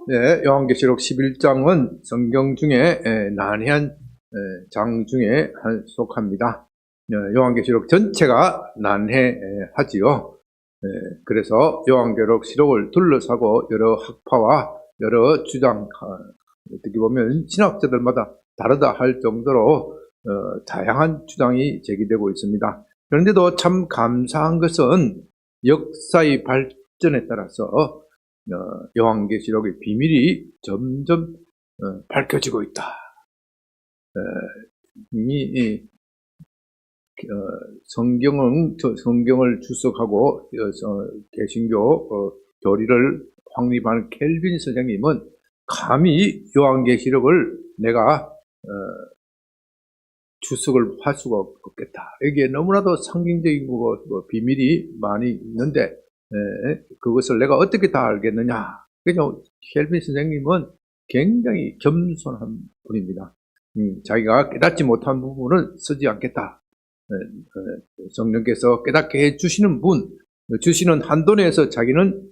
네, 요한계시록 11장은 성경 중에 난해한 장 중에 속합니다. 요한계시록 전체가 난해하지요. 그래서 요한계시록을 둘러싸고 여러 학파와 여러 주장, 어떻게 보면 신학자들마다 다르다 할 정도로 다양한 주장이 제기되고 있습니다. 그런데도 참 감사한 것은 역사의 발전에 따라서 요한계시록의 비밀이 점점 밝혀지고 있다. 이미 성경을 주석하고 개신교 교리를 확립한 켈빈 선생님은 감히 요한계시록을 내가 주석을 할 수가 없겠다. 여기에 너무나도 상징적인 비밀이 많이 있는데 그것을 내가 어떻게 다 알겠느냐. 그래서 켈빈 선생님은 굉장히 겸손한 분입니다. 자기가 깨닫지 못한 부분은 쓰지 않겠다. 성령께서 깨닫게 해주시는 주시는 한도 내에서 자기는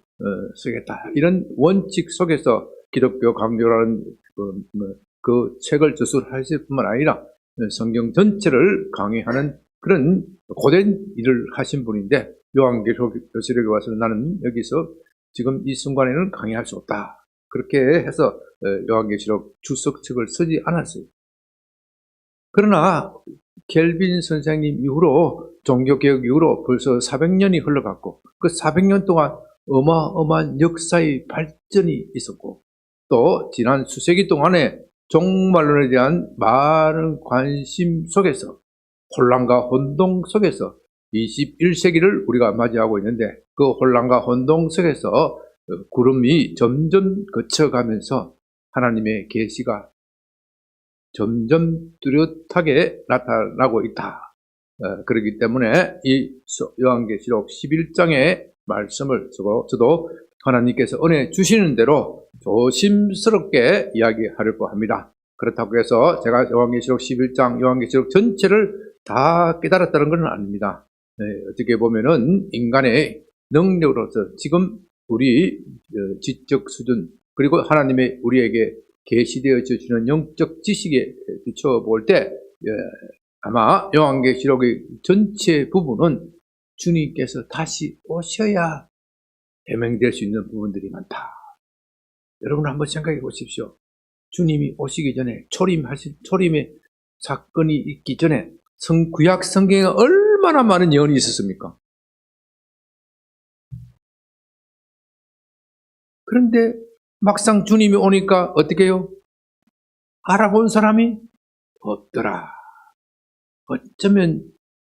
쓰겠다. 이런 원칙 속에서 기독교 강조라는 그 책을 저술하실 뿐만 아니라 성경 전체를 강의하는 그런 고된 일을 하신 분인데 요한계시록에 와서 나는 여기서 지금 이 순간에는 강의할 수 없다. 그렇게 해서 요한계시록 주석책을 쓰지 않았어요. 그러나 켈빈 선생님 이후로 종교개혁 이후로 벌써 400년이 흘러갔고 그 400년 동안 어마어마한 역사의 발전이 있었고 또 지난 수세기 동안에 종말론에 대한 많은 관심 속에서 혼란과 혼동 속에서 21세기를 우리가 맞이하고 있는데 그 혼란과 혼동 속에서 구름이 점점 거쳐가면서 하나님의 계시가 점점 뚜렷하게 나타나고 있다. 그렇기 때문에 이 요한계시록 11장의 말씀을 저도 하나님께서 은혜 주시는 대로 조심스럽게 이야기하려고 합니다. 그렇다고 해서 제가 요한계시록 11장, 요한계시록 전체를 다 깨달았다는 건 아닙니다. 어떻게 보면은 인간의 능력으로서 지금 우리 지적 수준 그리고 하나님의 우리에게 계시되어 주시는 영적 지식에 비춰볼 때 아마 요한계시록의 전체 부분은 주님께서 다시 오셔야 해명될 수 있는 부분들이 많다. 여러분 한번 생각해 보십시오. 주님이 오시기 전에 초림의 사건이 있기 전에 구약 성경에 얼마나 많은 예언이 있었습니까? 그런데 막상 주님이 오니까 어떻게 해요? 알아본 사람이 없더라. 어쩌면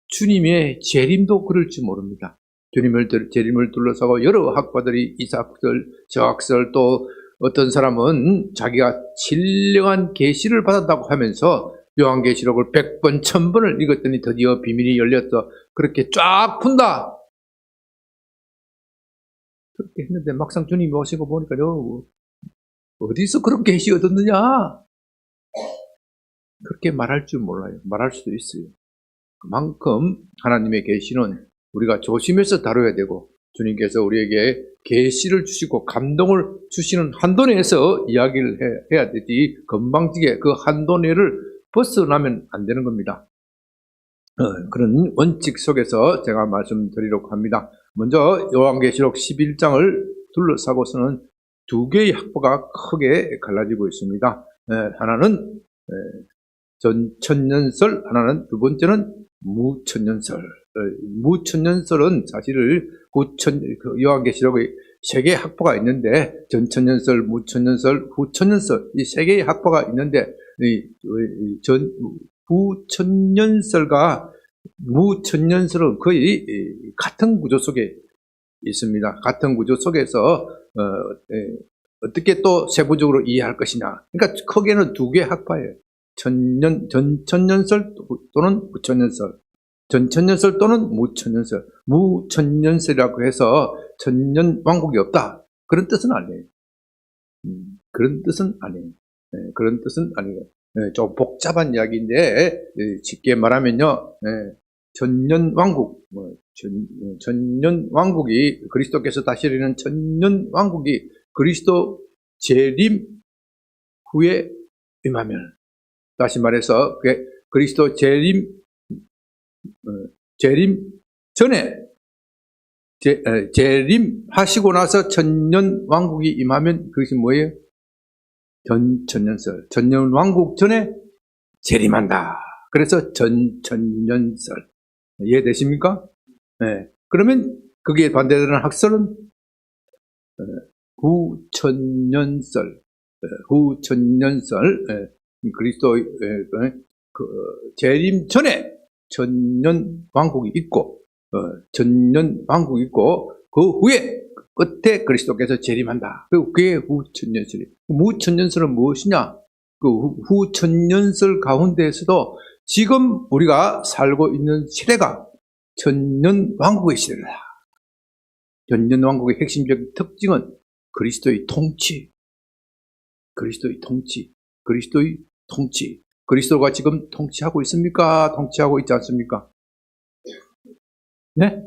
주님의 재림도 그럴지 모릅니다. 재림을 둘러싸고 여러 학파들이 이삭설, 저학설 또 어떤 사람은 자기가 신령한 계시를 받았다고 하면서 요한계시록을 100번, 1000번을 읽었더니 드디어 비밀이 열렸다. 그렇게 쫙 푼다. 그렇게 했는데 막상 주님이 오시고 보니까요. 어디서 그런 계시 얻었느냐? 그렇게 말할 줄 몰라요. 말할 수도 있어요. 그만큼 하나님의 계시는 우리가 조심해서 다뤄야 되고 주님께서 우리에게 계시를 주시고 감동을 주시는 한도 내에서 이야기를 해야 되지 건방지게 그 한도 내를 벗어나면 안 되는 겁니다. 그런 원칙 속에서 제가 말씀드리려고 합니다. 먼저 요한계시록 11장을 둘러싸고서는 두 개의 학파가 크게 갈라지고 있습니다. 하나는 전천년설, 하나는 두 번째는 무천년설. 무천년설은 사실 요한계시록의 세 개의 학파가 있는데 전천년설, 무천년설, 후천년설 이 세 개의 학파가 있는데 후천년설과 무천년설은 거의 같은 구조 속에 있습니다. 같은 구조 속에서 어떻게 또 세부적으로 이해할 것이냐. 그러니까 크게는 두 개의 학파예요. 전천년설 또는 무천년설. 전천년설 또는 무천년설. 무천년설이라고 해서 천년 왕국이 없다. 그런 뜻은 아니에요. 그런 뜻은 아니에요. 그런 뜻은 아니에요. 좀 복잡한 이야기인데 쉽게 말하면요. 천년 왕국, 천년 왕국이 그리스도께서 다스리는 천년 왕국이 그리스도 재림 후에 임하면, 다시 말해서 그리스도 재림 전에 재림하시고 나서 천년왕국이 임하면 그것이 뭐예요? 전천년설. 천년왕국 전에 재림한다. 그래서 전천년설. 이해되십니까? 네. 그러면 그게 반대되는 학설은 후천년설. 후천년설. 그리스도의 재림 전에 천년왕국이 있고, 천년왕국이 있고, 그 후에 끝에 그리스도께서 재림한다. 그게 후천년설이에요. 후천년설은 무엇이냐? 그 후천년설 가운데에서도 지금 우리가 살고 있는 시대가 천년왕국의 시대다. 천년왕국의 핵심적인 특징은 그리스도의 통치. 그리스도가 지금 통치하고 있습니까? 통치하고 있지 않습니까? 네?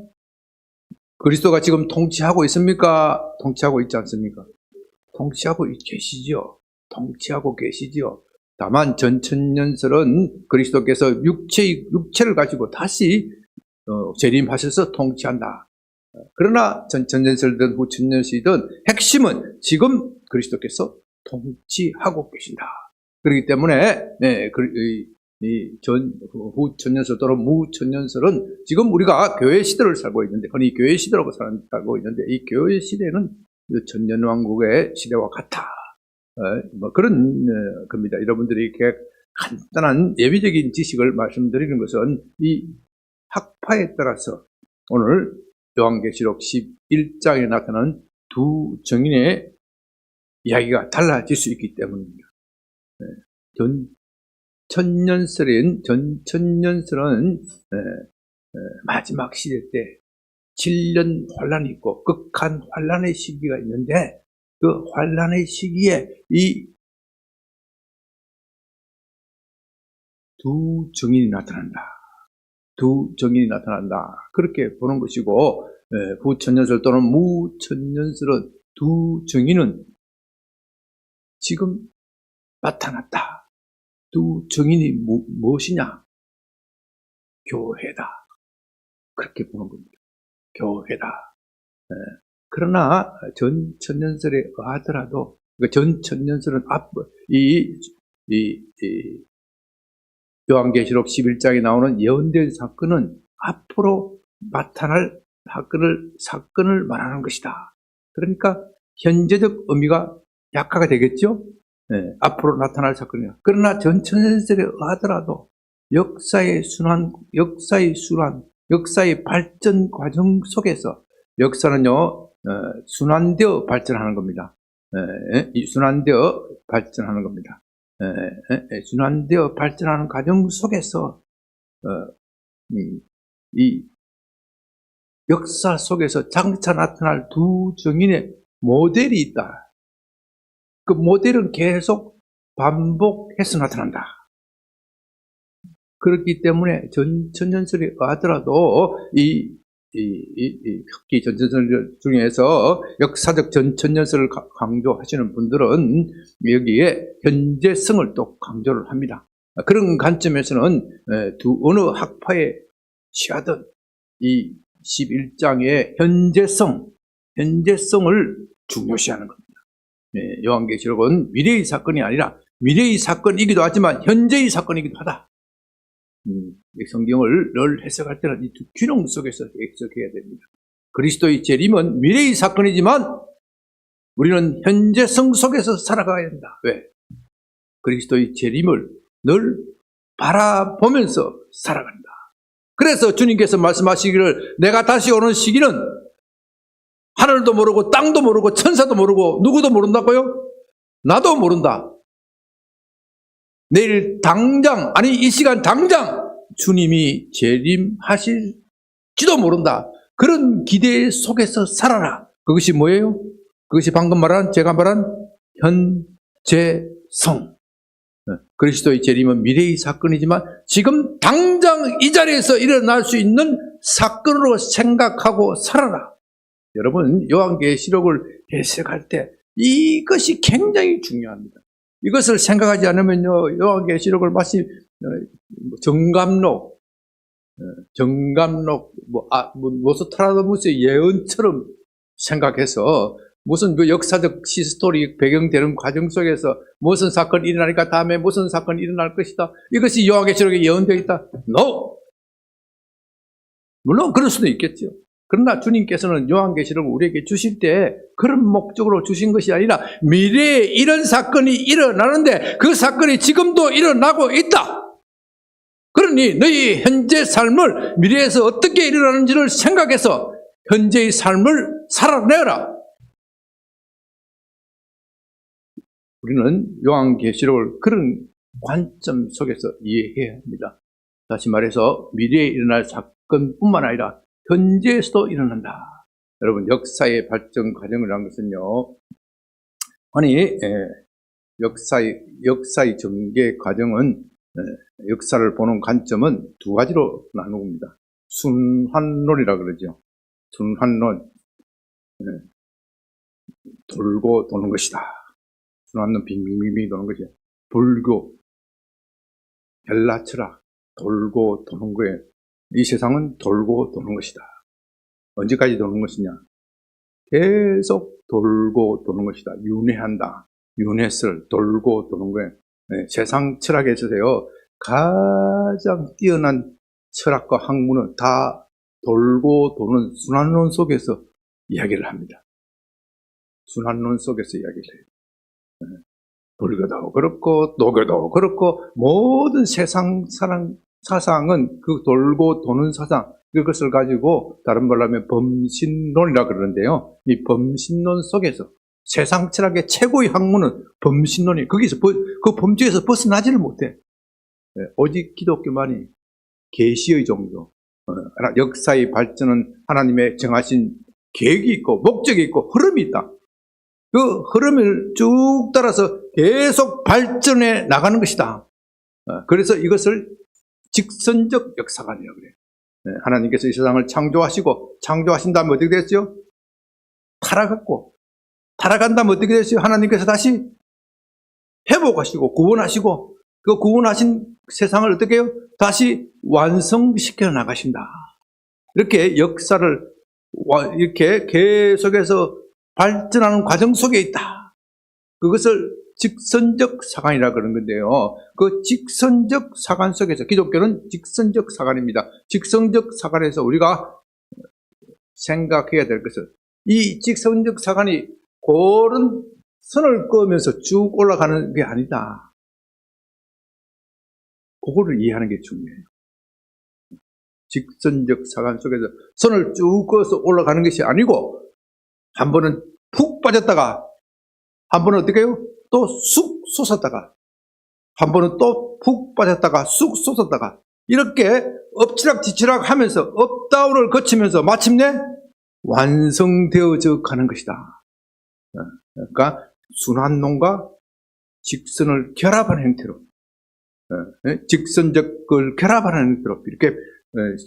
그리스도가 지금 통치하고 있습니까? 통치하고 있지 않습니까? 통치하고 계시지요. 통치하고 계시지요. 다만 전천년설은 그리스도께서 육체를 가지고 다시 재림하셔서 통치한다. 그러나 전천년설이든 후천년설이든 핵심은 지금 그리스도께서 통치하고 계신다. 그렇기 때문에 후천년설 또는 무천년설은 지금 우리가 교회 시대를 살고 있는데, 흔히 교회 시대라고 살고 있는데, 이 교회 시대는 천년왕국의 시대와 같아. 뭐 그런 겁니다. 여러분들이 이렇게 간단한 예비적인 지식을 말씀드리는 것은 이 학파에 따라서 오늘 요한계시록 11장에 나타난 두 증인의 이야기가 달라질 수 있기 때문입니다. 전천년설은 마지막 시대 때 7년 환란이 있고 극한 환란의 시기가 있는데, 그 환란의 시기에 이 두 증인이 나타난다. 그렇게 보는 것이고, 후천년설 또는 무천년설은 두 증인은 지금 나타났다. 두 증인이 무엇이냐? 교회다. 그렇게 보는 겁니다. 교회다. 그러나 전천년설에 의하더라도, 전천년설은 요한계시록 11장에 나오는 예언된 사건은 앞으로 나타날 사건을 말하는 것이다. 그러니까 현재적 의미가 약화가 되겠죠? 앞으로 나타날 사건이야. 그러나 전천년설에 의하더라도 역사의 발전 과정 속에서, 역사는요, 순환되어 발전하는 겁니다. 순환되어 발전하는 겁니다. 순환되어 발전하는 과정 속에서 이 역사 속에서 장차 나타날 두 증인의 모델이 있다. 그 모델은 계속 반복해서 나타난다. 그렇기 때문에 전천년설에 의하더라도 특히 전천년설 중에서 역사적 전천년설을 강조하시는 분들은 여기에 현재성을 또 강조를 합니다. 그런 관점에서는 어느 학파에 취하든 이 11장의 현재성을 중요시하는 겁니다. 요한계시록은 미래의 사건이 아니라 미래의 사건이기도 하지만 현재의 사건이기도 하다. 성경을 늘 해석할 때는 이 두 균형 속에서 해석해야 됩니다. 그리스도의 재림은 미래의 사건이지만 우리는 현재성 속에서 살아가야 된다. 왜? 그리스도의 재림을 늘 바라보면서 살아간다. 그래서 주님께서 말씀하시기를, 내가 다시 오는 시기는 하늘도 모르고 땅도 모르고 천사도 모르고 누구도 모른다고요? 나도 모른다. 내일 당장, 아니 이 시간 당장 주님이 재림하실지도 모른다. 그런 기대 속에서 살아라. 그것이 뭐예요? 그것이 방금 제가 말한 현재성. 그리스도의 재림은 미래의 사건이지만 지금 당장 이 자리에서 일어날 수 있는 사건으로 생각하고 살아라. 여러분, 요한계시록을 해석할 때 이것이 굉장히 중요합니다. 이것을 생각하지 않으면요, 요한계시록을 마치 정감록, 노스트라다무스의 예언처럼 생각해서 무슨 그 역사적 히스토리 배경되는 과정 속에서 무슨 사건이 일어나니까 다음에 무슨 사건이 일어날 것이다. 이것이 요한계시록에 예언되어 있다. No! 물론 그럴 수도 있겠죠. 그러나 주님께서는 요한계시록을 우리에게 주실 때 그런 목적으로 주신 것이 아니라 미래에 이런 사건이 일어나는데 그 사건이 지금도 일어나고 있다. 그러니 너희 현재 삶을 미래에서 어떻게 일어나는지를 생각해서 현재의 삶을 살아내라. 우리는 요한계시록을 그런 관점 속에서 이해해야 합니다. 다시 말해서 미래에 일어날 사건뿐만 아니라 현재에서도 일어난다. 여러분, 역사의 발전 과정을 한 것은요, 역사의 전개 과정은, 역사를 보는 관점은 두 가지로 나눕니다. 순환론이라 그러죠. 순환론. 돌고 도는 것이다. 순환론 빙빙빙 도는 것이야. 불교, 헬라 철학, 돌고 도는 거예요. 이 세상은 돌고 도는 것이다. 언제까지 도는 것이냐? 계속 돌고 도는 것이다. 윤회한다. 윤회설, 돌고 도는 거예요. 네, 세상 철학에 있어서요, 가장 뛰어난 철학과 학문은 다 돌고 도는 순환론 속에서 이야기를 합니다. 순환론 속에서 이야기를 해요. 네, 불교도 그렇고, 도교도 그렇고, 모든 세상 사상은 그 돌고 도는 사상, 그것을 가지고 다른 말로 하면 범신론이라 그러는데요. 이 범신론 속에서 세상 철학의 최고의 학문은 범신론이, 거기서 그 범주에서 벗어나지를 못해. 오직 기독교만이 계시의 종교, 역사의 발전은 하나님의 정하신 계획이 있고 목적이 있고 흐름이 있다. 그 흐름을 쭉 따라서 계속 발전해 나가는 것이다. 그래서 이것을 직선적 역사관이라고 그래요. 하나님께서 이 세상을 창조하신 다음에 어떻게 됐죠? 타락한 다음에 어떻게 됐어요? 하나님께서 다시 회복하시고 구원하시고 그 구원하신 세상을 어떻게 해요? 다시 완성시켜 나가신다. 이렇게 역사를 이렇게 계속해서 발전하는 과정 속에 있다. 그것을 직선적 사관이라 그런 건데요. 그 직선적 사관 속에서 기독교는 직선적 사관입니다. 직선적 사관에서 우리가 생각해야 될 것은 이 직선적 사관이 그런 선을 그으면서 쭉 올라가는 게 아니다. 그거를 이해하는 게 중요해요. 직선적 사관 속에서 선을 쭉 그어서 올라가는 것이 아니고 한 번은 푹 빠졌다가 한 번은 어떻게 해요? 또 쑥 솟았다가 한 번은 또 푹 빠졌다가 쑥 솟았다가 이렇게 엎치락뒤치락 하면서 업다운을 거치면서 마침내 완성되어져 가는 것이다. 그러니까 순환론과 직선을 결합하는 형태로 직선적을 결합하는 형태로 이렇게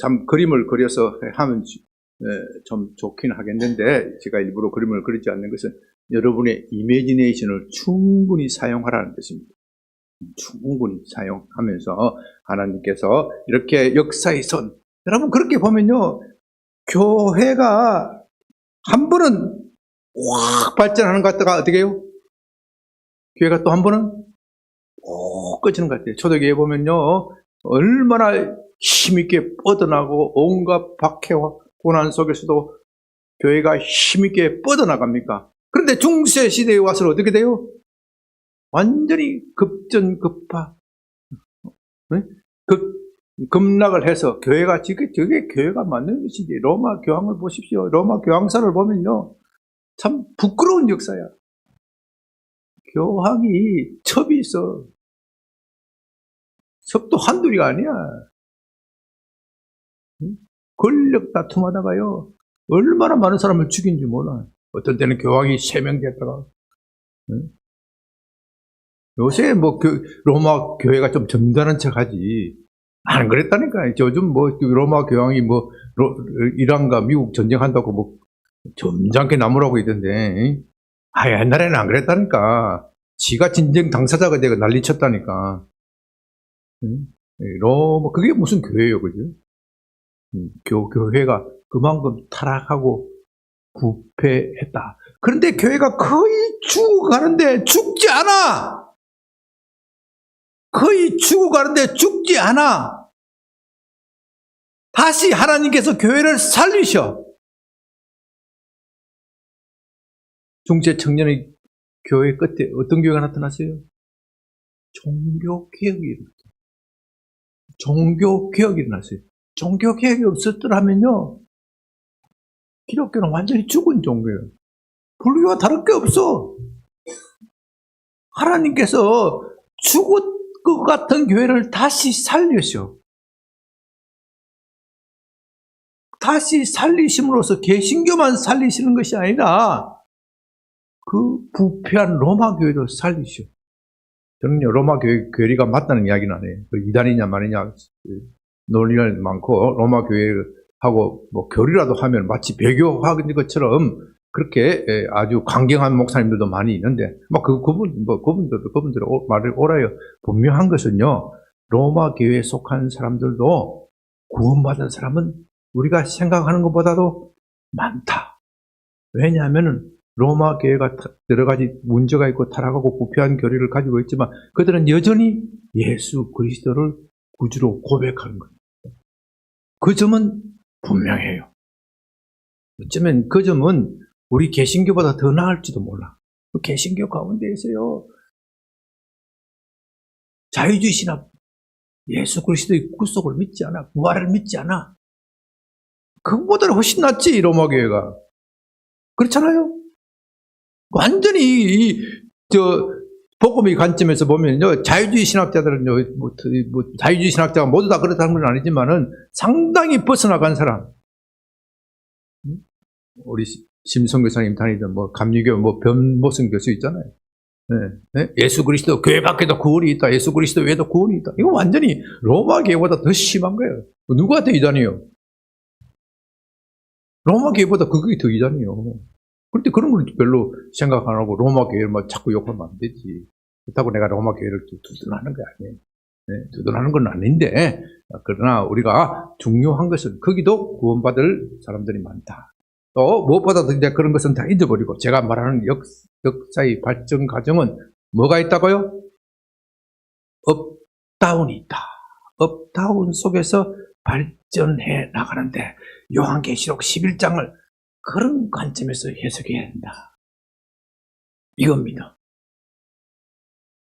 참 그림을 그려서 하면 좀 좋긴 하겠는데 제가 일부러 그림을 그리지 않는 것은 여러분의 이미지네이션을 충분히 사용하라는 뜻입니다. 충분히 사용하면서 하나님께서 이렇게 역사의 선, 여러분 그렇게 보면요, 교회가 한 번은 확 발전하는 것 같다가 어떻게 해요? 교회가 또 한 번은 푹 꺼지는 것 같아요. 초대교회 보면요, 얼마나 힘있게 뻗어나고 온갖 박해와 고난 속에서도 교회가 힘있게 뻗어나갑니까? 그런데 중세시대에 와서 어떻게 돼요? 완전히 급전급파, 급락을 해서 교회가 저게 교회가 맞는 것인지 로마 교황을 보십시오. 로마 교황사를 보면요, 참 부끄러운 역사야. 교황이 첩이 있어. 첩도 한둘이가 아니야. 권력 다툼하다가요, 얼마나 많은 사람을 죽인지 몰라. 어떤 때는 교황이 3명 됐다가. 요새 뭐 로마 교회가 좀 점잖은 척하지 안 그랬다니까. 요즘 뭐 로마 교황이 뭐 이란과 미국 전쟁한다고 뭐 점잖게 나무라고 있던데. 옛날에는 안 그랬다니까. 지가 진정 당사자가 되고 난리쳤다니까. 그게 무슨 교회예요, 그죠? 교회가 그만큼 타락하고 부패했다. 그런데 교회가 거의 죽어가는데 죽지 않아. 거의 죽어가는데 죽지 않아. 다시 하나님께서 교회를 살리셔. 중세 청년의 교회 끝에 어떤 교회가 나타났어요? 종교개혁이 일어났어요. 종교개혁이 일어났어요. 종교개혁이 없었더라면요, 기독교는 완전히 죽은 종교예요. 불교와 다를 게 없어. 하나님께서 죽을 것 같은 교회를 다시 살리셔. 다시 살리심으로써 개신교만 살리시는 것이 아니라 그 부패한 로마 교회도 살리셔. 저는요, 로마 교리가 맞다는 이야기는 안 해요. 이단이냐 말이냐 논리가 많고, 로마 교회하고 뭐 교리라도 하면 마치 배교하는 것처럼 그렇게 아주 강경한 목사님들도 많이 있는데, 그분들 말을 옳아요. 분명한 것은요, 로마 교회에 속한 사람들도 구원받은 사람은 우리가 생각하는 것보다도 많다. 왜냐하면은 로마 교회가 여러 가지 문제가 있고 타락하고 부패한 교리를 가지고 있지만 그들은 여전히 예수 그리스도를 구주로 고백하는 거예요. 그 점은 분명해요. 어쩌면 그 점은 우리 개신교보다 더 나을지도 몰라. 개신교 가운데에서요, 자유주의 신학, 예수 그리스도의 구속을 믿지 않아, 부활을 믿지 않아. 그것보다 훨씬 낫지, 로마 교회가. 그렇잖아요? 완전히 복음의 관점에서 보면요, 자유주의 신학자들은 자유주의 신학자가 모두 다 그렇다는 건 아니지만은 상당히 벗어나간 사람. 우리 심성 교사님 다니던 감리교 변보성 교수 있잖아요. 네? 예수 그리스도 교회 밖에도 구원이 있다. 예수 그리스도 외에도 구원이 있다. 이거 완전히 로마 교회보다 더 심한 거예요. 누구한테 이단이에요? 로마 교회보다 그게 더 이단이에요. 그런데 그런 걸 별로 생각 안 하고 로마 교회를 자꾸 욕하면 안 되지. 그렇다고 내가 로마 교회를 두둔하는 게 아니에요. 네, 두둔하는 건 아닌데, 그러나 우리가 중요한 것은 거기도 구원받을 사람들이 많다. 또 무엇보다도 이제 그런 것은 다 잊어버리고, 제가 말하는 역사의 발전 과정은 뭐가 있다고요? 업다운이 있다. 업다운 속에서 발전해 나가는데 요한계시록 11장을 그런 관점에서 해석해야 한다. 이겁니다.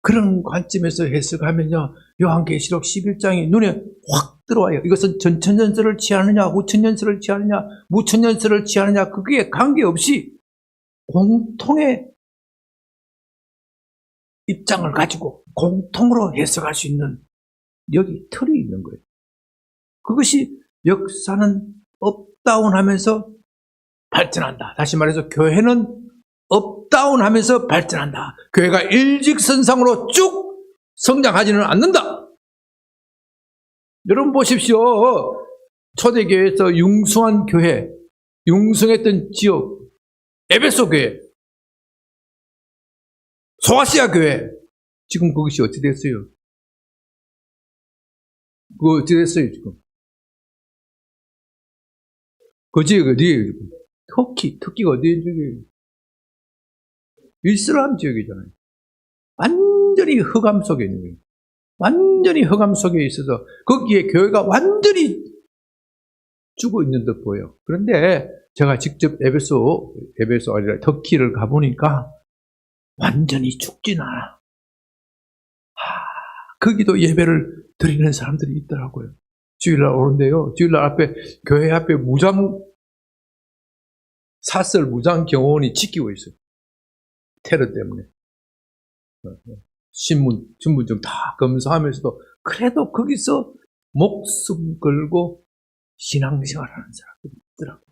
그런 관점에서 해석하면요, 요한계시록 11장이 눈에 확 들어와요. 이것은 전천년설을 취하느냐, 후천년설을 취하느냐, 무천년설을 취하느냐, 그게 관계없이 공통의 입장을 가지고 공통으로 해석할 수 있는 여기 틀이 있는 거예요. 그것이 역사는 업다운하면서 발전한다. 다시 말해서 교회는 업다운하면서 발전한다. 교회가 일직선상으로 쭉 성장하지는 않는다. 여러분 보십시오. 초대교회에서 융성한 교회, 융성했던 지역, 에베소 교회, 소아시아 교회, 지금 그것이 어찌 됐어요? 그거 어찌 됐어요, 지금? 그 지역이 어디예요, 지금? 터키가 어디에 지역이에요? 이슬람 지역이잖아요. 완전히 흑암 속에 있는 거예요. 완전히 흑암 속에 있어서 거기에 교회가 완전히 죽어 있는 듯 보여요. 그런데 제가 직접 에베소 아니라 터키를 가보니까 완전히 죽진 않아. 거기도 예배를 드리는 사람들이 있더라고요. 주일날 오는데요. 주일날 앞에, 교회 앞에 사설 무장 경호원이 지키고 있어요. 테러 때문에. 신분증 다 검사하면서도 그래도 거기서 목숨 걸고 신앙생활하는 사람들이 있더라고요.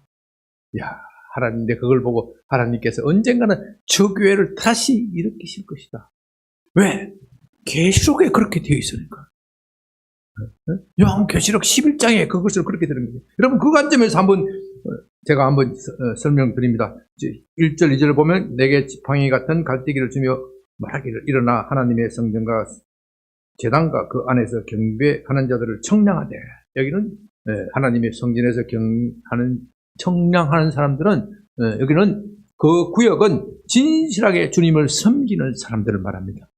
하나님인데 그걸 보고 하나님께서 언젠가는 저 교회를 다시 일으키실 것이다. 왜? 계시록에 그렇게 되어 있으니까. 요한계시록 11장에 그것을 그렇게 들은 거예요. 여러분 그 관점에서 한번 제가 한번 설명드립니다. 1절, 2절을 보면 내게 지팡이 같은 갈대기를 주며 말하기를 일어나 하나님의 성전과 제단과 그 안에서 경배하는 자들을 청량하되, 여기는 하나님의 성전에서 청량하는 사람들은, 여기는 그 구역은 진실하게 주님을 섬기는 사람들을 말합니다.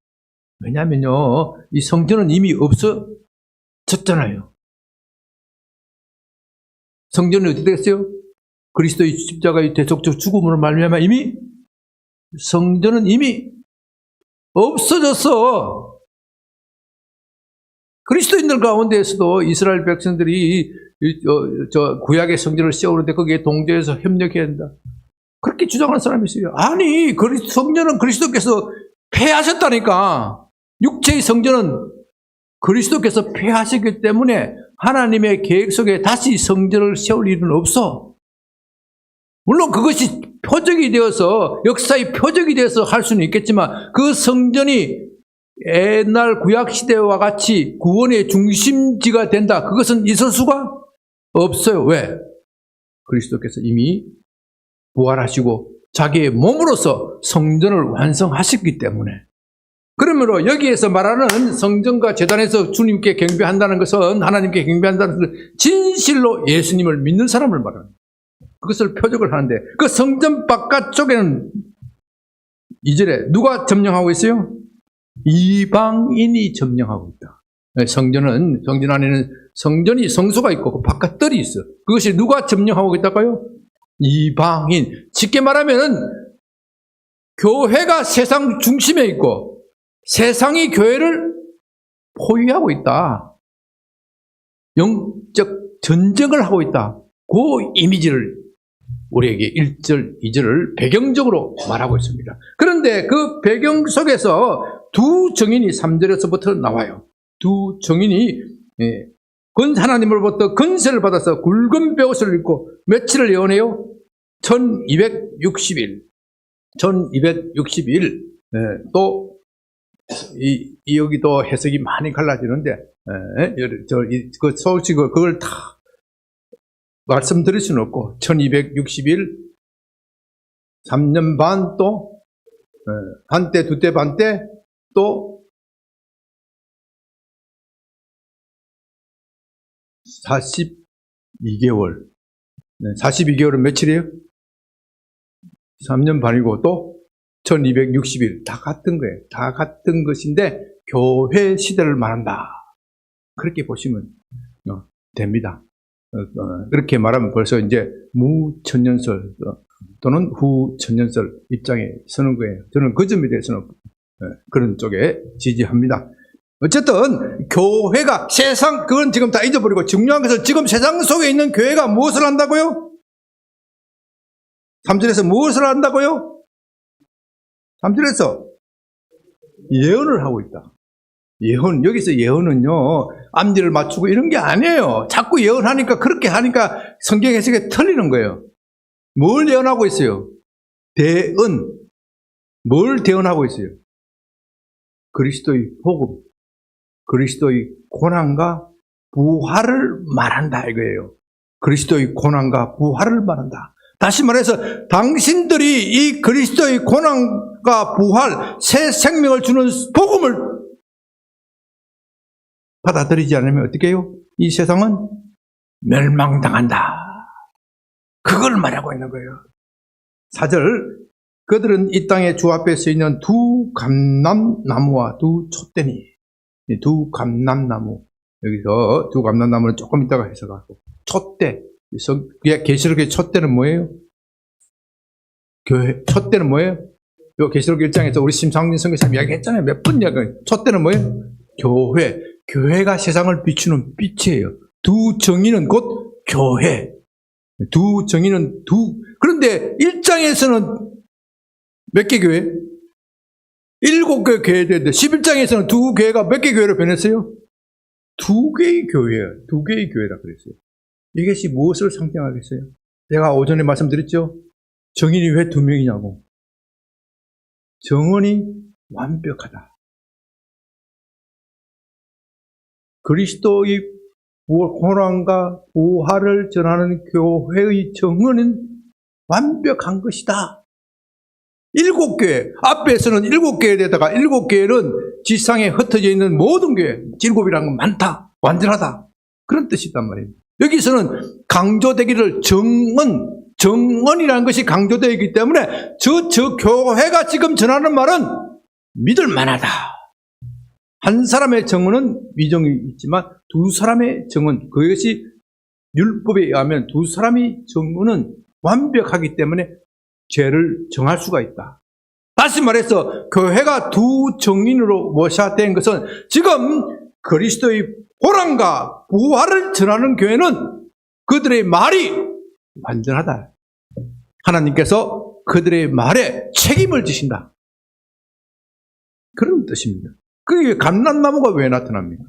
왜냐하면요, 이 성전은 이미 없어졌잖아요. 성전은 어떻게 됐어요? 그리스도의 십자가의 대속적 죽음으로 말미암아 이미 성전은 이미 없어졌어. 그리스도인들 가운데에서도 이스라엘 백성들이 구약의 성전을 세우는데 거기에 동조해서 협력해야 한다, 그렇게 주장하는 사람이 있어요. 아니, 성전은 그리스도께서 폐하셨다니까. 육체의 성전은 그리스도께서 폐하셨기 때문에 하나님의 계획 속에 다시 성전을 세울 일은 없어. 물론 그것이 표적이 되어서, 역사의 표적이 되어서 할 수는 있겠지만, 그 성전이 옛날 구약시대와 같이 구원의 중심지가 된다, 그것은 있을 수가 없어요. 왜? 그리스도께서 이미 부활하시고 자기의 몸으로서 성전을 완성하셨기 때문에. 그러므로 여기에서 말하는 성전과 제단에서 주님께 경배한다는 것은, 하나님께 경배한다는 것은 진실로 예수님을 믿는 사람을 말합니다. 그것을 표적을 하는데, 그 성전 바깥쪽에는 2절에 누가 점령하고 있어요? 이방인이 점령하고 있다. 성전 안에는 성전이, 성소가 있고 그 바깥 뜰이 있어. 그것이 누가 점령하고 있다고요? 이방인. 쉽게 말하면 교회가 세상 중심에 있고 세상이 교회를 포위하고 있다. 영적 전쟁을 하고 있다. 그 이미지를 우리에게 1절, 2절을 배경적으로 말하고 있습니다. 그런데 그 배경 속에서 두 증인이 3절에서부터 나와요. 두 증인이 하나님으로부터 건세를 받아서 굵은 베옷을 입고 며칠을 예언해요? 1260일. 1260일. 또 여기도 해석이 많이 갈라지는데, 그 소식을 그걸 다 말씀드릴 수는 없고, 1260일, 3년 반, 또 반때, 두때, 반때, 또 42개월. 42개월은 며칠이에요? 3년 반이고 또 1260일. 다 같은 거예요. 다 같은 것인데 교회 시대를 말한다, 그렇게 보시면 됩니다. 그렇게 말하면 벌써 이제 무천년설 또는 후천년설 입장에 서는 거예요. 저는 그 점에 대해서는 그런 쪽에 지지합니다. 어쨌든 교회가 세상, 그건 지금 다 잊어버리고 중요한 것은 지금 세상 속에 있는 교회가 무엇을 한다고요? 3절에서 무엇을 한다고요? 3절에서 예언을 하고 있다. 예언, 여기서 예언은요, 앞뒤를 맞추고 이런 게 아니에요. 자꾸 예언하니까, 그렇게 하니까 성경 해석이 틀리는 거예요. 뭘 예언하고 있어요? 대언. 뭘 대언하고 있어요? 그리스도의 복음, 그리스도의 고난과 부활을 말한다 이거예요. 그리스도의 고난과 부활을 말한다. 다시 말해서 당신들이 이 그리스도의 고난과 부활, 새 생명을 주는 복음을 받아들이지 않으면 어떻게 해요? 이 세상은 멸망당한다. 그걸 말하고 있는 거예요. 4절, 그들은 이 땅에 주 앞에 서 있는 두 감람나무와 두 촛대니. 두 감람나무, 여기서 두 감람나무는 조금 이따가 해석하고, 촛대, 계시록의 촛대는 뭐예요? 교회, 촛대는 뭐예요? 요 계시록 1장에서 우리 심상진 선교사님 이야기했잖아요. 몇 번 이야기. 촛대는 뭐예요? 교회. 교회가 세상을 비추는 빛이에요. 두 정의는 곧 교회. 두 정의는 그런데 1장에서는 몇 개 교회? 7개 교회인데 11장에서는 두 교회가 몇 개 교회로 변했어요? 2개의 교회예요. 2개의 교회라 그랬어요. 이것이 무엇을 상징하겠어요? 제가 오전에 말씀드렸죠? 정인이 왜 2명이냐고. 정언이 완벽하다. 그리스도의 고난과 부활을 전하는 교회의 정언은 완벽한 것이다. 7교회, 앞에서는 7교회에다가 7교회는 지상에 흩어져 있는 모든 교회, 7이라는 건 많다, 완전하다. 그런 뜻이단 말이에요. 여기서는 강조되기를 정언이라는 것이 강조되기 때문에 저 교회가 지금 전하는 말은 믿을 만하다. 한 사람의 정언은 위정이 있지만 두 사람의 정언, 그것이 율법에 의하면 두 사람의 정언은 완벽하기 때문에 죄를 정할 수가 있다. 다시 말해서 교회가 두 정인으로 모셔된 것은 지금 그리스도의 고난과 부활을 전하는 교회는 그들의 말이 완전하다. 하나님께서 그들의 말에 책임을 지신다. 그런 뜻입니다. 그게 감람나무가 왜 나타납니까?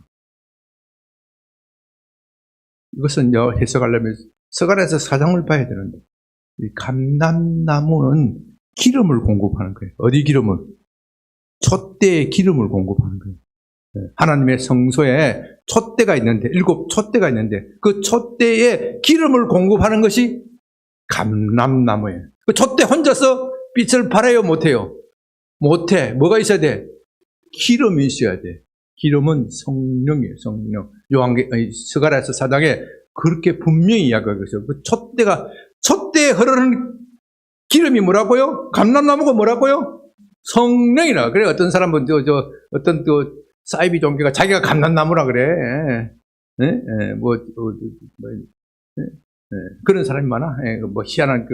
이것은 해석하려면 서간에서 4장을 봐야 되는데, 이 감람나무는 기름을 공급하는 거예요. 어디 기름을? 촛대의 기름을 공급하는 거예요. 하나님의 성소에 촛대가 있는데, 7 촛대가 있는데, 그 촛대에 기름을 공급하는 것이 감람나무예요. 그 촛대 혼자서 빛을 발해요, 못해요? 못해. 뭐가 있어야 돼? 기름이 있어야 돼. 기름은 성령이에요, 성령. 스가랴서 4장에 그렇게 분명히 이야기하고 있어요. 그 촛대에 흐르는 기름이 뭐라고요? 감람나무가 뭐라고요? 성령이라. 그래, 어떤 사람은, 어떤 사이비 종교가 자기가 감람나무라 그래. 그런 사람이 많아. 희한한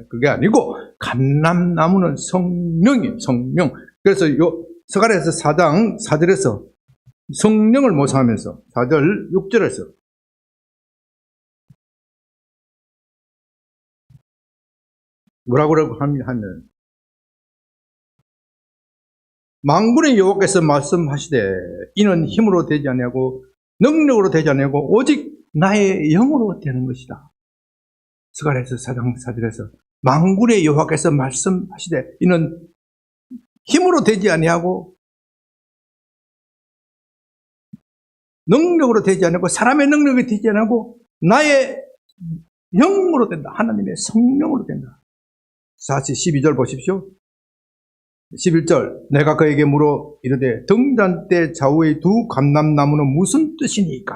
그게 아니고, 감람나무는 성령이에요, 성령. 그래서 스가랴서 4장 4절에서 성령을 모사하면서 4절 6절에서 뭐라고 하면 만군의 여호와께서 말씀하시되 이는 힘으로 되지 아니하고 능력으로 되지 아니하고 오직 나의 영으로 되는 것이다. 스가랴서 4장 4절에서 만군의 여호와께서 말씀하시되 이는 힘으로 되지 아니하고 능력으로 되지 않고 사람의 능력이 되지 않고 나의 영으로 된다. 하나님의 성령으로 된다. 다시 12절 보십시오. 11절 내가 그에게 물어 이르되 등잔대 좌우의 두 감람나무는 무슨 뜻이니까?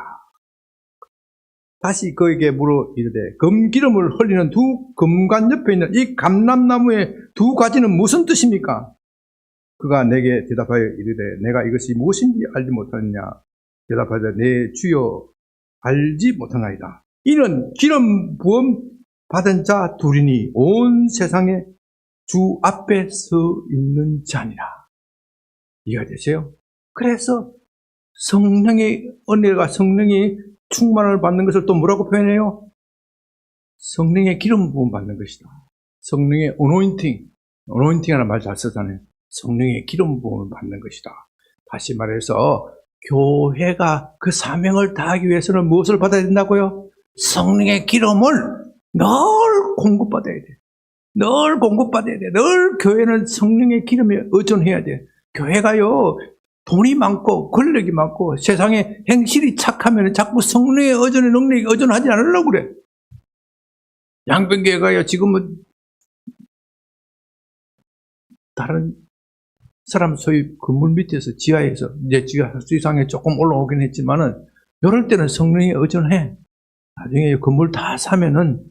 다시 그에게 물어 이르되 금기름을 흘리는 두 금관 옆에 있는 이 감람나무의 두 가지는 무슨 뜻입니까? 그가 내게 대답하여 이르되 내가 이것이 무엇인지 알지 못하느냐? 대답하되 내 주여 알지 못하나이다. 이는 기름 부음 받은 자 둘이니 온 세상에 주 앞에 서 있는 자니라. 이해가 되세요? 그래서 성령의 은혜가 성령이 충만을 받는 것을 또 뭐라고 표현해요? 성령의 기름 부음 받는 것이다. 성령의 어노인팅이라는 말 잘 쓰잖아요. 성령의 기름 부음을 받는 것이다. 다시 말해서 교회가 그 사명을 다하기 위해서는 무엇을 받아야 된다고요? 성령의 기름을 늘 공급받아야 돼. 늘 공급받아야 돼. 늘 교회는 성령의 기름에 의존해야 돼. 교회가요, 돈이 많고 권력이 많고 세상에 행실이 착하면 자꾸 성령의 의존의 능력에 의존하지 않으려고 그래. 양변교회가요, 지금은 다른 사람 소유 건물 밑에서 지하에서 이제 지하 수상에 조금 올라오긴 했지만은 이럴 때는 성령에 의존해. 나중에 건물 다 사면은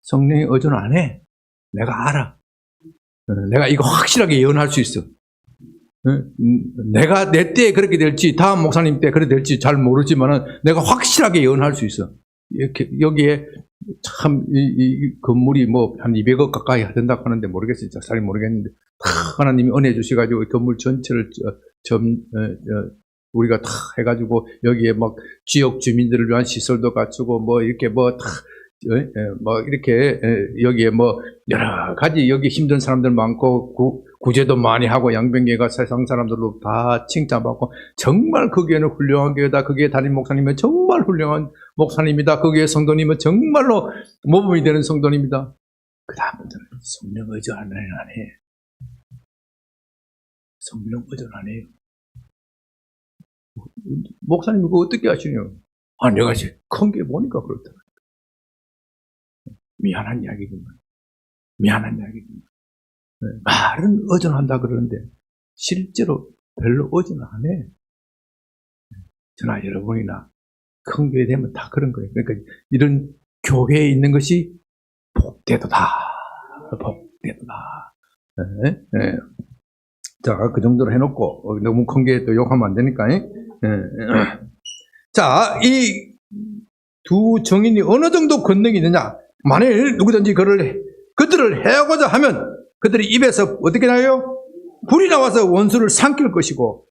성령에 의존 안 해. 내가 알아. 내가 이거 확실하게 예언할 수 있어. 내가 내 때에 그렇게 될지 다음 목사님 때 그렇게 될지 잘 모르지만은 내가 확실하게 예언할 수 있어. 이렇게 여기에 참 이 건물이 뭐 한 200억 가까이 된다고 하는데 모르겠어요. 잘 모르겠는데 하나님이 은혜 주셔가지고 건물 전체를 우리가 다 해가지고 여기에 막 지역 주민들을 위한 시설도 갖추고 뭐 이렇게 뭐 다 뭐 이렇게 여기에 뭐 여러 가지 여기 힘든 사람들 많고 구제도 많이 하고 양변교회가 세상 사람들로 다 칭찬받고 정말 거기에는 훌륭한 교회다. 거기에 담임 목사님은 정말 훌륭한 목사님이다. 거기에 성도님은 정말로 모범이 되는 성도님이다. 그 다음부터는 성령 의존 안 해. 성령 의존 안 해요. 목사님 그거 어떻게 하시냐고. 내가 큰 게 보니까 그렇더라고요. 미안한 이야기구만. 미안한 이야기구만. 말은 의존한다 그러는데 실제로 별로 의존 안 해. 저나 여러분이나 큰 교회 되면 다 그런 거예요. 그러니까 이런 교회에 있는 것이 복되도다. 복되도다. 네? 네. 자, 그 정도로 해놓고 너무 큰 교회 또 욕하면 안 되니까. 네. 자, 이 두 정인이 어느 정도 권능이 있느냐? 만일 누구든지 그들을 해하고자 하면 그들이 입에서 어떻게 나요? 불이 나와서 원수를 삼킬 것이고,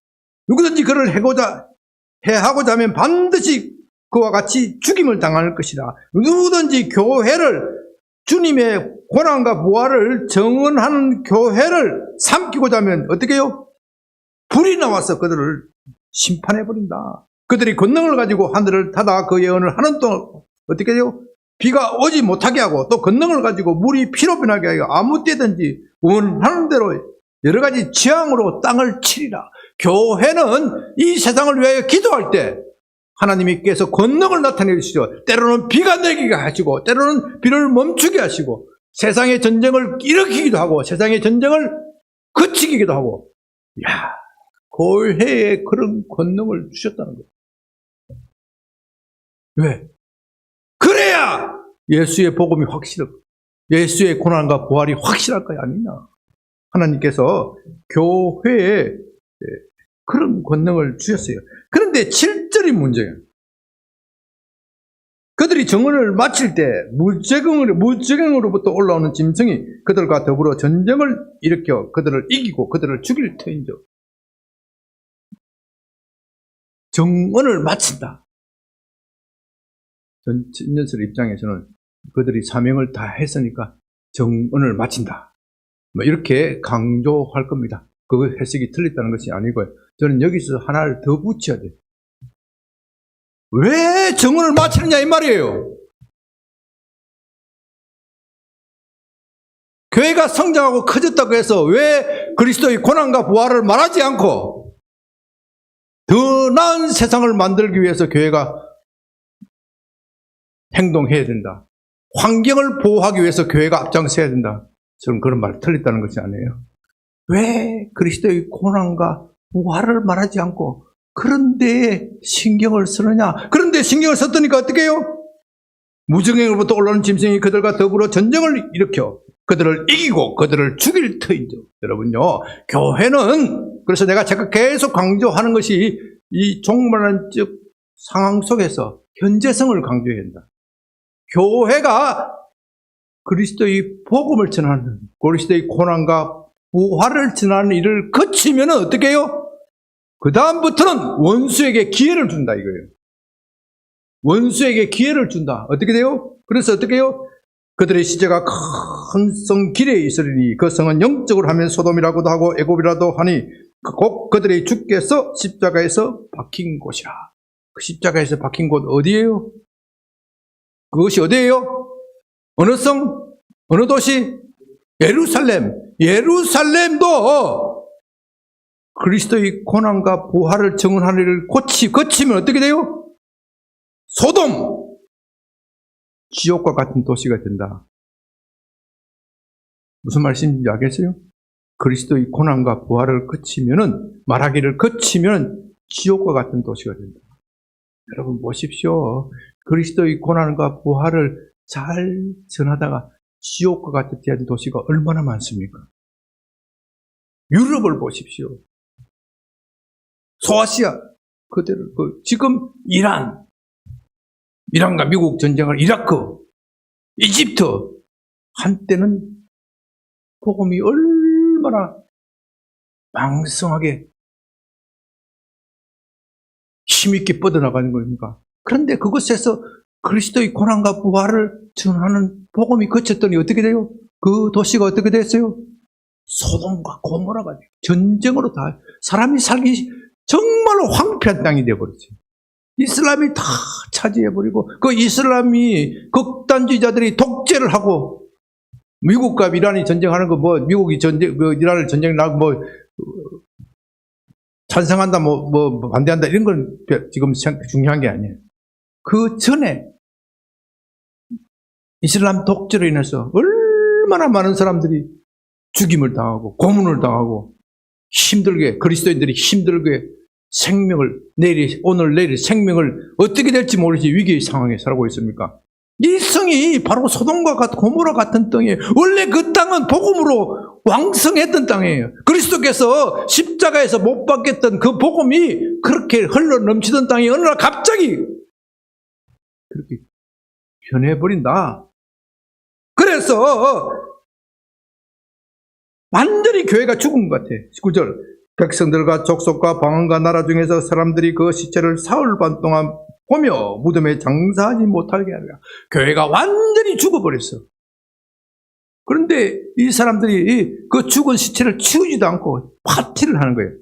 누구든지 그를 해하고자 하면 반드시 그와 같이 죽임을 당할 것이다. 누구든지 교회를, 주님의 고난과 부활을 정언하는 교회를 삼키고자 하면 어떻게 해요? 불이 나와서 그들을 심판해버린다. 그들이 권능을 가지고 하늘을 닫아 그 예언을 하는 동안 어떻게 해요? 비가 오지 못하게 하고, 또 권능을 가지고 물이 피로 변하게 하고, 아무 때든지 원하는 대로 여러 가지 재앙으로 땅을 치리라. 교회는 이 세상을 위하여 기도할 때 하나님께서 권능을 나타내 주시죠. 때로는 비가 내리게 하시고, 때로는 비를 멈추게 하시고, 세상의 전쟁을 일으키기도 하고, 세상의 전쟁을 그치기도 하고, 교회에 그런 권능을 주셨다는 거예요. 왜? 그래야 예수의 복음이 확실하고 예수의 고난과 부활이 확실할 거야 아니냐. 하나님께서 교회에 그런 권능을 주셨어요. 그런데 7절이 문제예요. 그들이 정언을 마칠 때 무적행으로부터 올라오는 짐승이 그들과 더불어 전쟁을 일으켜 그들을 이기고 그들을 죽일 터인즉. 정언을 마친다. 전천년설 입장에서는 그들이 사명을 다 했으니까 정언을 마친다. 이렇게 강조할 겁니다. 그 해석이 틀렸다는 것이 아니고요. 저는 여기서 하나를 더 붙여야 돼요. 왜 정언을 마치느냐 이 말이에요. 교회가 성장하고 커졌다고 해서 왜 그리스도의 고난과 부활을 말하지 않고 더 나은 세상을 만들기 위해서 교회가 행동해야 된다. 환경을 보호하기 위해서 교회가 앞장서야 된다. 저는 그런 말이 틀렸다는 것이 아니에요. 왜 그리스도의 고난과 부활을 말하지 않고 그런 데에 신경을 쓰느냐. 그런데 신경을 썼더니까 어떻게 해요? 무정행으로부터 올라오는 짐승이 그들과 더불어 전쟁을 일으켜 그들을 이기고 그들을 죽일 터인즉. 여러분요, 교회는, 그래서 내가 제가 계속 강조하는 것이 이 종말론적 상황 속에서 현재성을 강조해야 한다. 교회가 그리스도의 복음을 전하는, 그리스도의 고난과 부활을 전하는 일을 거치면 어떻게 해요? 그 다음부터는 원수에게 기회를 준다 이거예요. 원수에게 기회를 준다. 어떻게 돼요? 그래서 어떻게 해요? 그들의 시체가 큰 성 길에 있으리니 그 성은 영적으로 하면 소돔이라고도 하고 애굽이라도 하니 곧 그들의 주께서 십자가에서 박힌 곳이라. 그 십자가에서 박힌 곳 어디예요? 그것이 어디예요? 어느 성? 어느 도시? 예루살렘. 예루살렘도 그리스도의 고난과 부활을 증언하는 일을 거치면 어떻게 돼요? 소돔! 지옥과 같은 도시가 된다. 무슨 말씀인지 알겠어요? 그리스도의 고난과 부활을 말하기를 거치면 지옥과 같은 도시가 된다. 여러분 보십시오. 그리스도의 고난과 부활을 잘 전하다가 지옥과 같은 도시가 얼마나 많습니까? 유럽을 보십시오. 소아시아, 지금 이란과 미국 전쟁을, 이라크, 이집트, 한때는 복음이 얼마나 왕성하게 힘있게 뻗어나가는 겁니까? 그런데 그곳에서 그리스도의 고난과 부활을 전하는 복음이 거쳤더니 어떻게 돼요? 그 도시가 어떻게 됐어요? 소돔과 고모라가 전쟁으로 다 사람이 살기 정말로 황폐한 땅이 되어버렸어요. 이슬람이 다 차지해버리고 그 이슬람이 극단주의자들이 독재를 하고 미국과 이란이 전쟁하는 거 미국이 이란을 전쟁 나고 찬성한다 반대한다 이런 건 지금 중요한 게 아니에요. 그 전에 이슬람 독재로 인해서 얼마나 많은 사람들이 죽임을 당하고 고문을 당하고 힘들게, 그리스도인들이 힘들게 생명을, 오늘 내일 생명을 어떻게 될지 모르지 위기의 상황에 살고 있습니까? 이 성이 바로 소돔과 같은 고모라 같은 땅이에요. 원래 그 땅은 복음으로 왕성했던 땅이에요. 그리스도께서 십자가에서 못 박혔던 그 복음이 그렇게 흘러 넘치던 땅이 어느 날 갑자기 그렇게 변해버린다. 그래서 완전히 교회가 죽은 것 같아. 19절. 백성들과 족속과 방언과 나라 중에서 사람들이 그 시체를 사흘 반 동안 보며 무덤에 장사하지 못하게 하리라. 교회가 완전히 죽어버렸어. 그런데 이 사람들이 그 죽은 시체를 치우지도 않고 파티를 하는 거예요.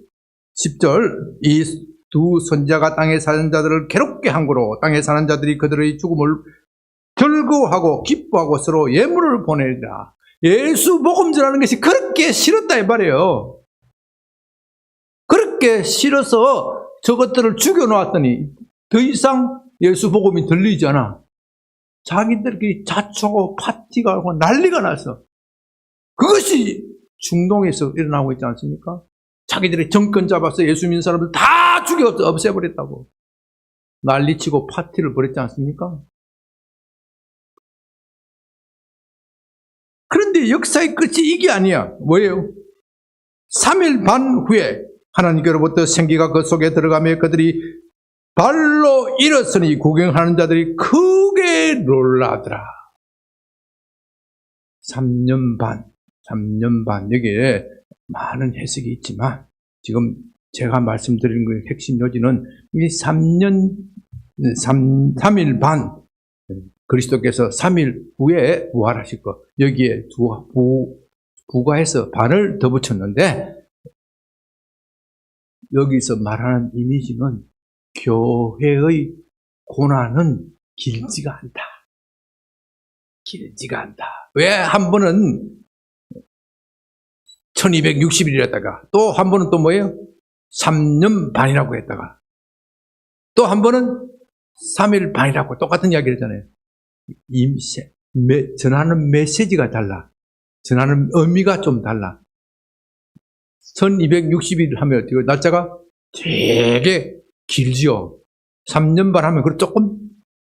10절. 이 두 선지자가 땅에 사는 자들을 괴롭게 한 거로 땅에 사는 자들이 그들의 죽음을 즐거워하고 기뻐하고 서로 예물을 보내리라. 예수 복음 전하는 것이 그렇게 싫었다 이 말이에요. 그렇게 싫어서 저것들을 죽여놓았더니 더 이상 예수 복음이 들리지 않아. 자기들끼리 자초하고 파티가 하고 난리가 났어. 그것이 중동에서 일어나고 있지 않습니까? 자기들이 정권 잡아서 예수 믿는 사람들 다 죽여 없애버렸다고. 난리치고 파티를 벌였지 않습니까? 그런데 역사의 끝이 이게 아니야. 뭐예요? 3일 반 후에 하나님께로부터 생기가 그 속에 들어가며 그들이 발로 일었으니 구경하는 자들이 크게 놀라더라. 3년 반. 여기에 많은 해석이 있지만 지금 제가 말씀드리는 그 핵심 요지는 이 3일 반, 그리스도께서 3일 후에 부활하실 것. 여기에 부가해서 반을 더 붙였는데 여기서 말하는 이미지는 교회의 고난은 길지가 않다. 왜 한 번은 1260일이었다가 또 한 번은 또 뭐예요? 3년 반이라고 했다가 또 한 번은 3일 반이라고 똑같은 이야기를 했잖아요. 전하는 메시지가 달라. 전하는 의미가 좀 달라. 1260일 하면 어떻게 날짜가 되게 길지요. 3년 반 하면 조금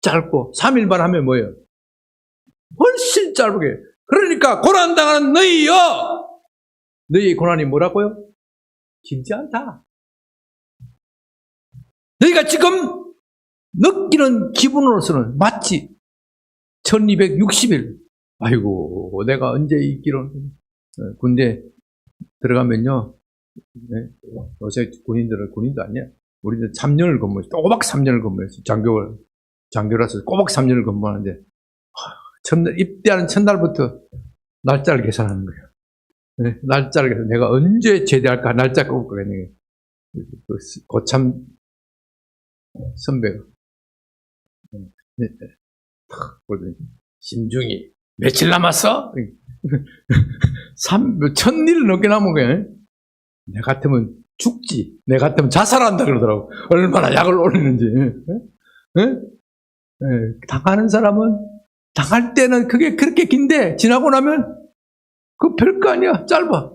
짧고 3일 반 하면 뭐예요? 훨씬 짧게. 그러니까 고난당하는 너희여! 너희의 고난이 뭐라고요? 길지 않다. 너희가 지금 느끼는 기분으로서는 마치 1260일. 아이고, 내가 언제 이 길을. 군대 들어가면요. 요새 군인도 아니야. 우리는 3년을 근무했어. 꼬박 3년을 근무했어. 장교라서 꼬박 3년을 근무하는데, 입대하는 첫날부터 날짜를 계산하는 거예요. 네, 날짜를 계산. 내가 언제 제대할까 날짜 꼽거든요. 고참 선배가. 심중이 며칠 남았어? 1000일을 넘게 남은 거예요. 내 같으면 죽지. 내 같으면 자살한다 그러더라고. 얼마나 약을 올리는지. 당하는 사람은 당할 때는 그게 그렇게 긴데 지나고 나면 그 별거 아니야. 짧아.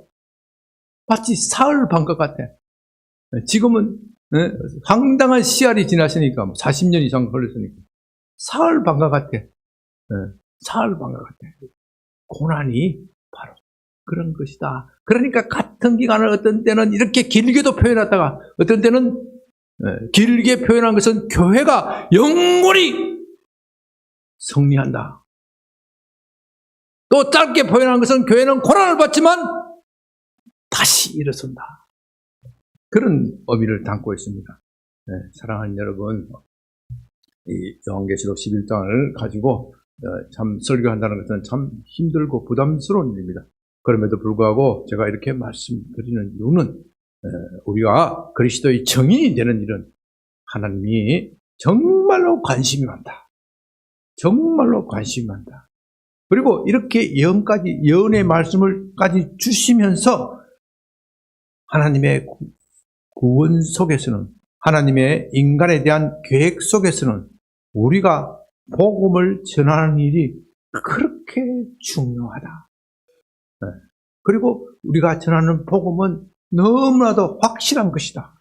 마치 사흘 반 것 같아. 지금은 황당한 시알이 지났으니까 40년 이상 걸렸으니까 사흘 반 것 같아. 사흘 반 것 같아. 고난이 바로 그런 것이다. 그러니까 같은 기간을 어떤 때는 이렇게 길게도 표현하다가 어떤 때는 길게 표현한 것은 교회가 영원히 승리한다. 또 짧게 표현한 것은 교회는 고난을 받지만 다시 일어선다. 그런 의미를 담고 있습니다. 사랑하는 여러분, 이 요한계시록 11장을 가지고 참 설교한다는 것은 참 힘들고 부담스러운 일입니다. 그럼에도 불구하고 제가 이렇게 말씀드리는 이유는 우리가 그리스도의 증인이 되는 일은 하나님이 정말로 관심이 많다. 정말로 관심이 많다. 그리고 이렇게 예언의 말씀을까지 주시면서 하나님의 구원 속에서는, 하나님의 인간에 대한 계획 속에서는 우리가 복음을 전하는 일이 그렇게 중요하다. 그리고 우리가 전하는 복음은 너무나도 확실한 것이다.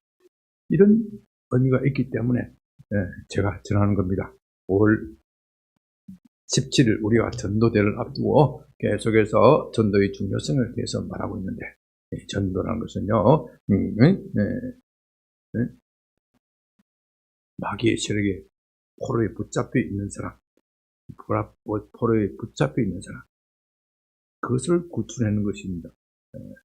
이런 의미가 있기 때문에 제가 전하는 겁니다. 5월 17일 우리가 전도대를 앞두고 계속해서 전도의 중요성을 대해서 말하고 있는데, 전도라는 것은요, 마귀의 세력에 포로에 붙잡혀 있는 사람, 포로에 붙잡혀 있는 사람, 그것을 구출하는 것입니다.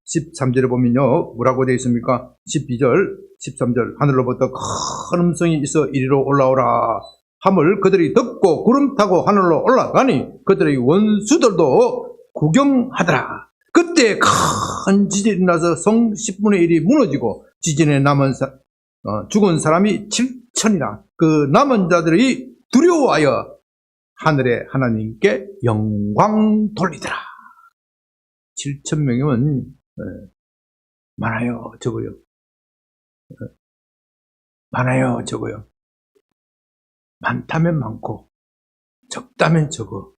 13절에 보면요, 뭐라고 되어 있습니까? 12절, 13절, 하늘로부터 큰 음성이 있어 이리로 올라오라 함을 그들이 듣고 구름 타고 하늘로 올라가니 그들의 원수들도 구경하더라. 그때 큰 지진이 나서 성 10분의 1이 무너지고 지진에 남은 죽은 사람이 7천이라. 그 남은 자들이 두려워하여 하늘의 하나님께 영광 돌리더라. 7,000명이면 많아요, 적어요? 많아요, 적어요? 많다면 많고 적다면 적어.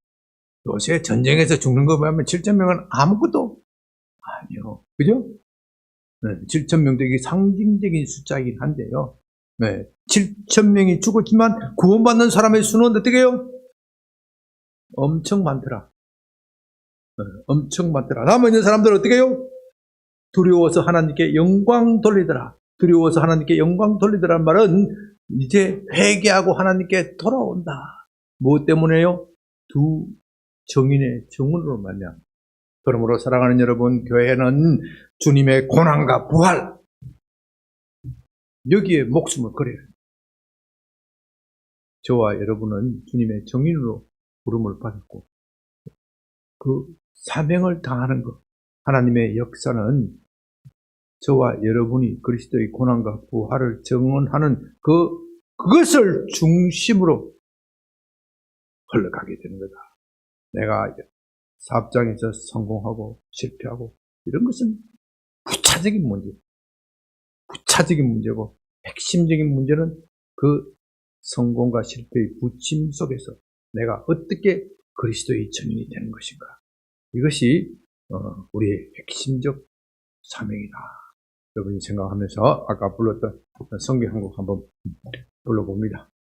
요새 전쟁에서 죽는 거 보면 7,000명은 아무것도 아니요. 그죠? 7,000명 되게 상징적인 숫자이긴 한데요. 7,000명이 죽었지만 구원받는 사람의 수는 어떻게 해요? 엄청 많더라. 엄청 많더라. 남아있는 사람들은 어떻게 해요? 두려워서 하나님께 영광 돌리더라. 두려워서 하나님께 영광 돌리더란 말은 이제 회개하고 하나님께 돌아온다. 무엇 때문에요? 두 정인의 정은으로 말미암아. 그러므로 사랑하는 여러분, 교회는 주님의 고난과 부활, 여기에 목숨을 걸어요. 저와 여러분은 주님의 정인으로 부름을 받았고 그 사명을 다하는 것, 하나님의 역사는 저와 여러분이 그리스도의 고난과 부활을 증언하는 그것을 중심으로 흘러가게 되는 거다. 내가 사업장에서 성공하고 실패하고 이런 것은 부차적인 문제고 핵심적인 문제는 그 성공과 실패의 부침 속에서 내가 어떻게 그리스도의 증인이 되는 것인가. 이것이 우리의 핵심적 사명이다. 여러분이 생각하면서 아까 불렀던 성경 한 곡 한번 불러봅니다.